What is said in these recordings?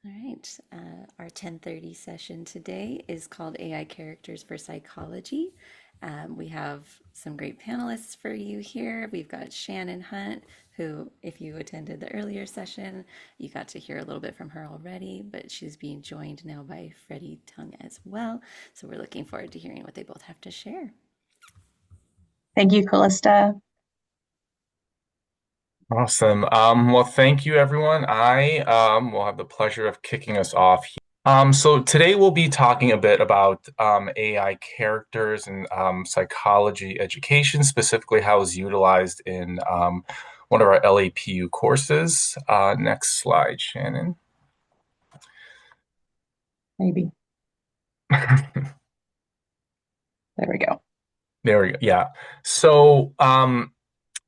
All right. Our 10:30 session today is called AI Characters for Psychology. We have some great panelists for you here. We've got Shannon Hunt, who, if you attended the earlier session, you got to hear a little bit from her already, but she's being joined now by Freddy Tung as well. So we're looking forward to hearing what they both have to share. Thank you, Callista. Awesome. Well, thank you, everyone. I will have the pleasure of kicking us off. So today we'll be talking a bit about AI characters and psychology education, specifically how it's utilized in one of our LAPU courses. Next slide, Shannon. Maybe. There we go. There we go. Yeah. So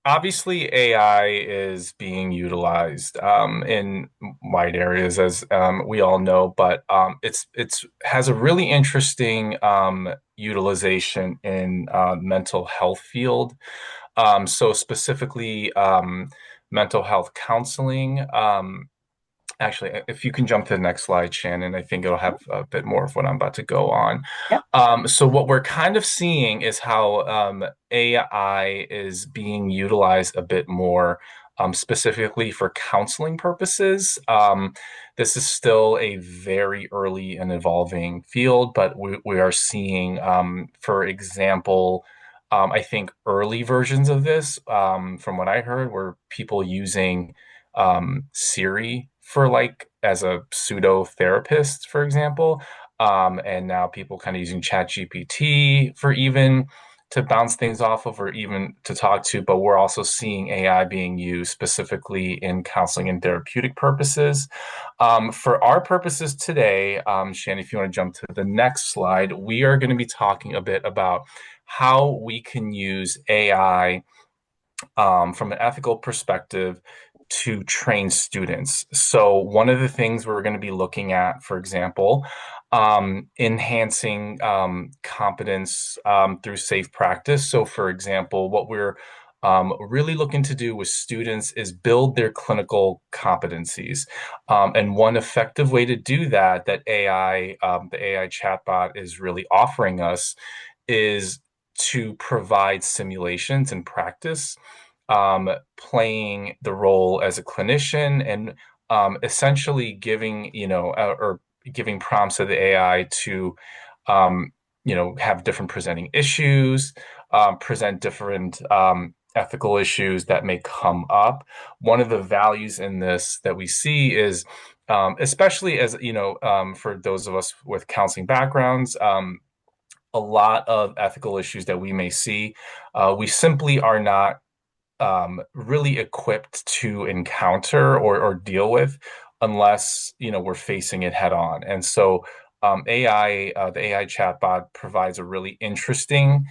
obviously, AI is being utilized in wide areas, as we all know, but it's has a really interesting utilization in mental health field. So specifically, mental health counseling. Actually, if you can jump to the next slide, Shannon, I think it'll have a bit more of what I'm about to go on. Yep. So what we're kind of seeing is how AI is being utilized a bit more, specifically for counseling purposes. This is still a very early and evolving field, but we are seeing, for example, I think early versions of this, from what I heard, were people using Siri for like as a pseudo therapist, for example. And now people kind of using ChatGPT for even to bounce things off of or even to talk to. But we're also seeing AI being used specifically in counseling and therapeutic purposes. For our purposes today, Shannon, if you want to jump to the next slide, we are going to be talking a bit about how we can use AI from an ethical perspective to train students. So, one of the things we're going to be looking at, for example, enhancing competence through safe practice. So, for example, what we're really looking to do with students is build their clinical competencies. And one effective way to do that, that the AI chatbot is really offering us, is to provide simulations and practice, playing the role as a clinician and essentially giving, or giving prompts to the AI to, have different presenting issues, present different ethical issues that may come up. One of the values in this that we see is, especially as, for those of us with counseling backgrounds, a lot of ethical issues that we may see, we simply are not really equipped to encounter or deal with unless we're facing it head on. And so the AI chatbot provides a really interesting,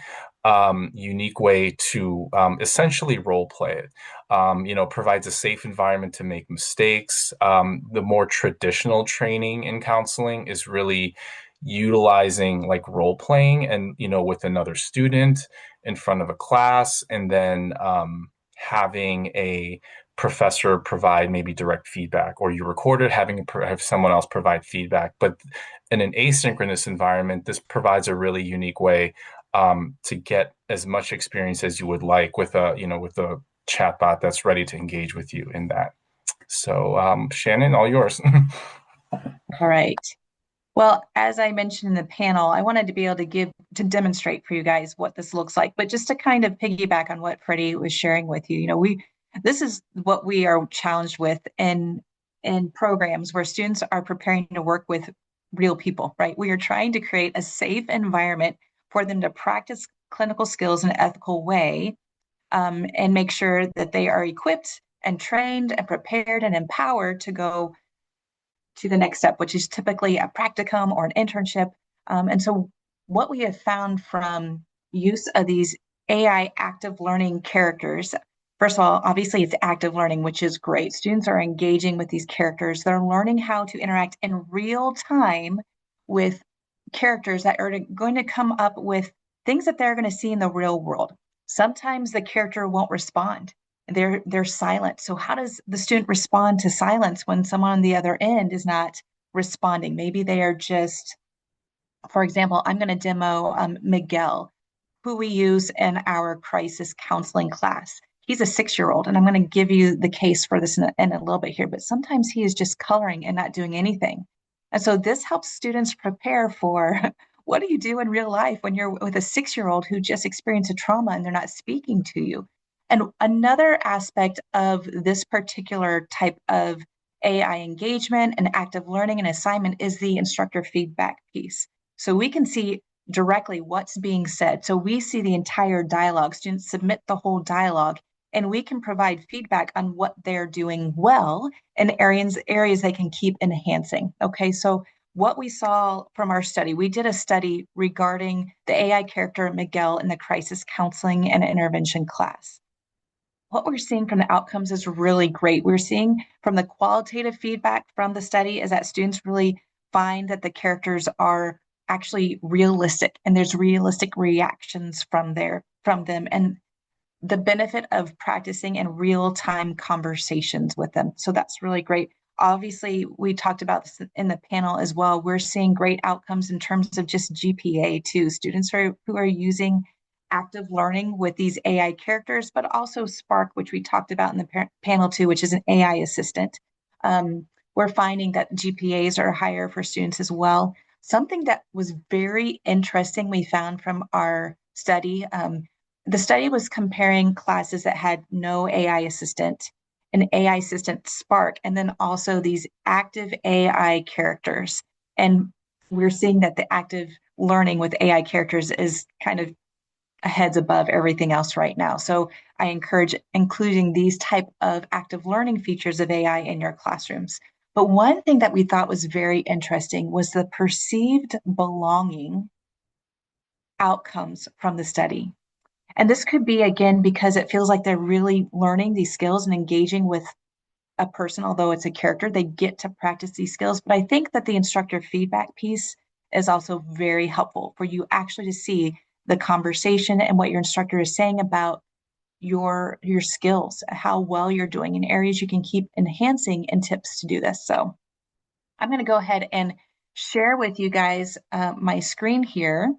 unique way to essentially role play it. Provides a safe environment to make mistakes. The more traditional training in counseling is really utilizing like role playing and with another student in front of a class, and then having a professor provide maybe direct feedback, or you record it, have someone else provide feedback. But in an asynchronous environment, this provides a really unique way to get as much experience as you would like with a chatbot that's ready to engage with you in that. So, Shannon, all yours. All right. Well, as I mentioned in the panel, I wanted to be able to demonstrate for you guys what this looks like. But just to kind of piggyback on what Freddie was sharing with you, this is what we are challenged with in programs where students are preparing to work with real people, right? We are trying to create a safe environment for them to practice clinical skills in an ethical way, and make sure that they are equipped and trained and prepared and empowered to go to the next step, which is typically a practicum or an internship. And so, what we have found from use of these AI active learning characters, first of all, obviously it's active learning, which is great. Students are engaging with these characters. They're learning how to interact in real time with characters that are going to come up with things that they're going to see in the real world. Sometimes the character won't respond. They're silent. So how does the student respond to silence when someone on the other end is not responding. Maybe they are just, for example, I'm going to demo Miguel, who we use in our crisis counseling class. He's a 6-year-old, and I'm going to give you the case for this in a little bit here, but sometimes he is just coloring and not doing anything. And so this helps students prepare for what do you do in real life when you're with a 6-year-old who just experienced a trauma and they're not speaking to you. And another aspect of this particular type of AI engagement and active learning and assignment is the instructor feedback piece. So we can see directly what's being said. So we see the entire dialogue. Students submit the whole dialogue, and we can provide feedback on what they're doing well and areas they can keep enhancing. Okay, so what we saw from our study, we did a study regarding the AI character Miguel in the crisis counseling and intervention class. What we're seeing from the outcomes is really great. We're seeing from the qualitative feedback from the study is that students really find that the characters are actually realistic and there's realistic reactions from them, and the benefit of practicing in real-time conversations with them. So that's really great. Obviously, we talked about this in the panel as well. We're seeing great outcomes in terms of just GPA too. Students who are using active learning with these AI characters, but also Spark, which we talked about in the panel too, which is an AI assistant. We're finding that GPAs are higher for students as well. Something that was very interesting we found from our study, the study was comparing classes that had no AI assistant, an AI assistant Spark, and then also these active AI characters. And we're seeing that the active learning with AI characters is kind of heads above everything else right now. So I encourage including these type of active learning features of AI in your classrooms. But one thing that we thought was very interesting was the perceived belonging outcomes from the study. And this could be, again, because it feels like they're really learning these skills and engaging with a person, although it's a character, they get to practice these skills. But I think that the instructor feedback piece is also very helpful for you actually to see the conversation and what your instructor is saying about your skills, how well you're doing, in areas you can keep enhancing, and tips to do this. So I'm going to go ahead and share with you guys my screen here.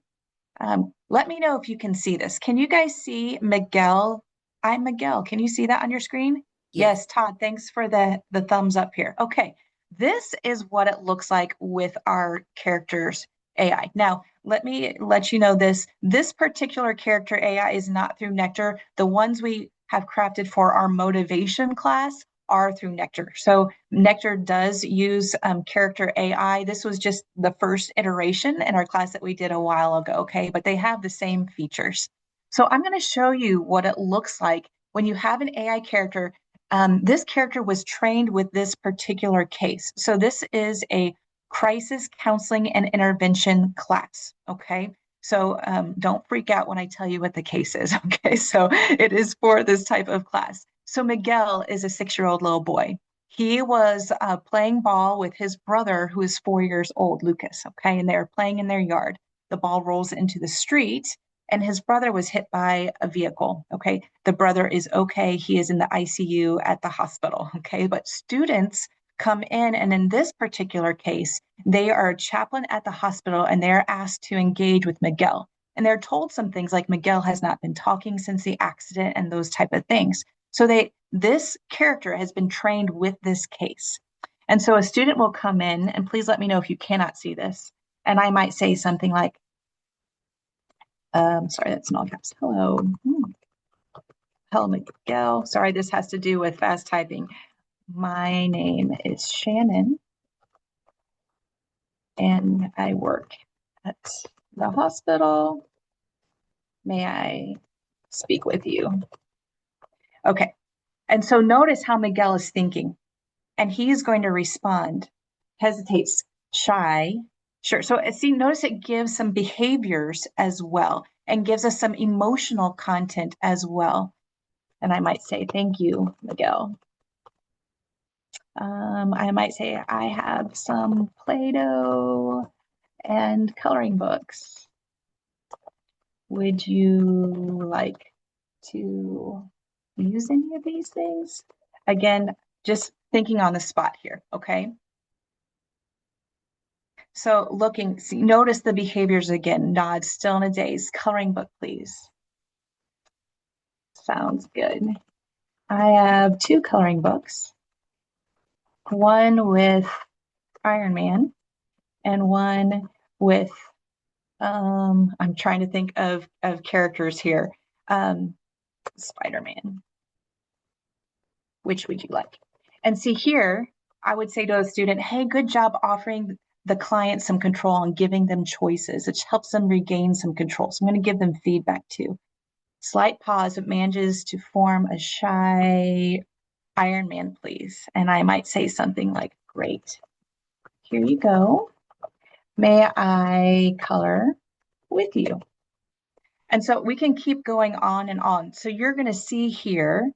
Let me know if you can see this. Can you guys see Miguel? I'm Miguel. Can you see that on your screen? Yes, Todd, thanks for the thumbs up here. Okay, this is what it looks like with our characters AI. Now, let me let you know this particular character AI is not through Nectar. The ones we have crafted for our motivation class are through Nectar. So Nectar does use character AI. This was just the first iteration in our class that we did a while ago, okay? But they have the same features. So I'm going to show you what it looks like when you have an AI character. This character was trained with this particular case. So this is a crisis counseling and intervention class, okay? So don't freak out when I tell you what the case is, okay? So it is for this type of class. So Miguel is a 6-year-old little boy. He was playing ball with his brother, who is 4 years old, Lucas, okay? And they're playing in their yard. The ball rolls into the street, and his brother was hit by a vehicle, okay? The brother is okay. He is in the ICU at the hospital, okay? But students come in, and in this particular case, they are a chaplain at the hospital, and they're asked to engage with Miguel. And they're told some things like Miguel has not been talking since the accident and those type of things. So this character has been trained with this case. And so a student will come in, and please let me know if you cannot see this. And I might say something like, sorry, that's in all caps. Hello. Hello, Miguel. Sorry, this has to do with fast typing. My name is Shannon, and I work at the hospital. May I speak with you? Okay. And so notice how Miguel is thinking, and he's going to respond. Hesitates, shy, sure. So see, notice it gives some behaviors as well and gives us some emotional content as well. And I might say, thank you, Miguel. I might say, I have some Play-Doh and coloring books. Would you like to use any of these things? Again, just thinking on the spot here, okay? So looking, see, notice the behaviors again. Nod, still in a daze. Coloring book, please. Sounds good. I have two coloring books, one with Iron Man and one with, I'm trying to think of characters here. Spider-Man. Which would you like? And see here, I would say to a student, hey, good job offering the client some control and giving them choices. It helps them regain some control. So I'm going to give them feedback too. Slight pause, but manages to form a shy Iron Man, please. And I might say something like, great. Here you go. May I color with you? And so we can keep going on and on. So you're going to see here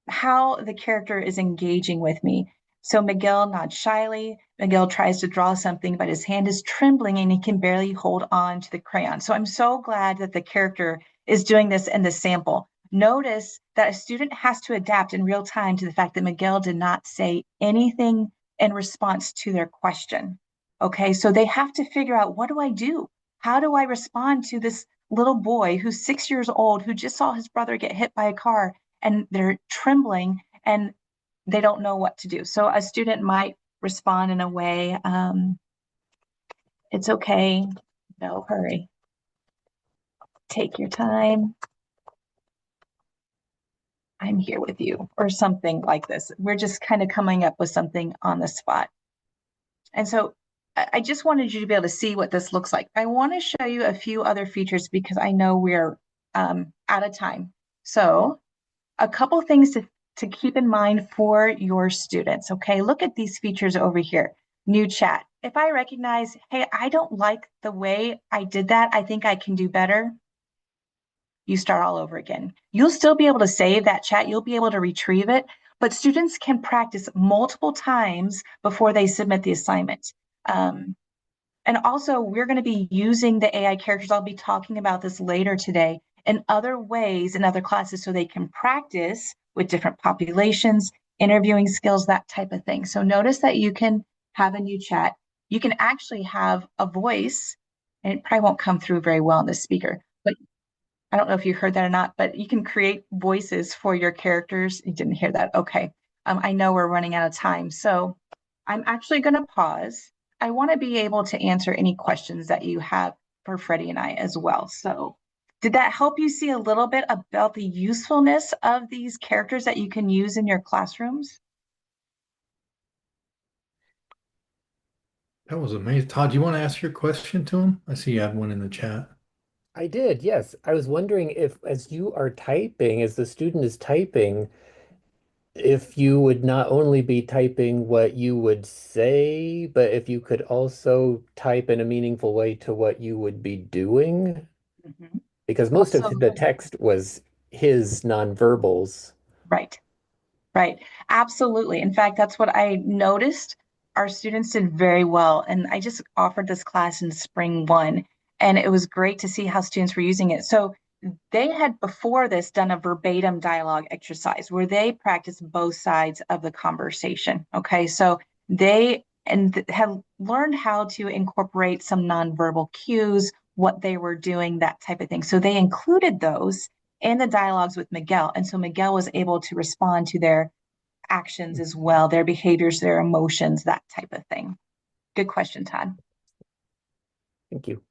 how the character is engaging with me. So Miguel nods shyly. Miguel tries to draw something, but his hand is trembling and he can barely hold on to the crayon. So I'm so glad that the character is doing this in the sample. Notice that a student has to adapt in real time to the fact that Miguel did not say anything in response to their question. Okay, so they have to figure out, what do I do? How do I respond to this little boy who's 6 years old, who just saw his brother get hit by a car, and they're trembling and they don't know what to do. So a student might respond in a way, it's okay, no hurry, take your time, I'm here with you, or something like this. We're just kind of coming up with something on the spot. And so I just wanted you to be able to see what this looks like. I want to show you a few other features because I know we're out of time. So a couple things to keep in mind for your students, okay? Look at these features over here. New chat. If I recognize, hey, I don't like the way I did that, I think I can do better, you start all over again. You'll still be able to save that chat, you'll be able to retrieve it, but students can practice multiple times before they submit the assignment. And also, we're going to be using the AI characters. I'll be talking about this later today in other ways in other classes so they can practice with different populations, interviewing skills, that type of thing. So notice that you can have a new chat. You can actually have a voice, and it probably won't come through very well in this speaker, but I don't know if you heard that or not, but you can create voices for your characters. You didn't hear that. Okay. I know we're running out of time. So I'm actually going to pause. I want to be able to answer any questions that you have for Freddie and I as well. So did that help you see a little bit about the usefulness of these characters that you can use in your classrooms? That was amazing. Todd, do you want to ask your question to him? I see you have one in the chat. I did, yes. I was wondering if, as you are typing, as the student is typing, if you would not only be typing what you would say, but if you could also type in a meaningful way to what you would be doing, Mhm. because most of the Absolutely. text was his nonverbals. Right. Right. Absolutely. In fact, that's what I noticed. Our students did very well. And I just offered this class in spring one, and it was great to see how students were using it. So they had before this done a verbatim dialogue exercise where they practiced both sides of the conversation. Okay. So they had learned how to incorporate some nonverbal cues, what they were doing, that type of thing. So they included those in the dialogues with Miguel. And so Miguel was able to respond to their actions as well, their behaviors, their emotions, that type of thing. Good question, Todd. Thank you.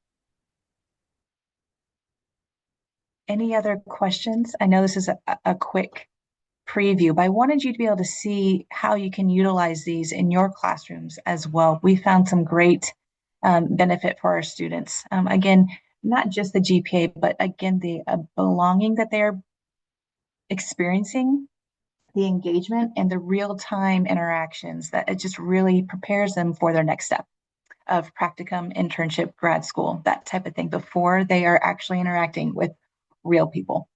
Any other questions? I know this is a quick preview, but I wanted you to be able to see how you can utilize these in your classrooms as well. We found some great benefit for our students. Again, not just the GPA, but again, the belonging that they're experiencing, the engagement and the real-time interactions, that it just really prepares them for their next step of practicum, internship, grad school, that type of thing before they are actually interacting with real people.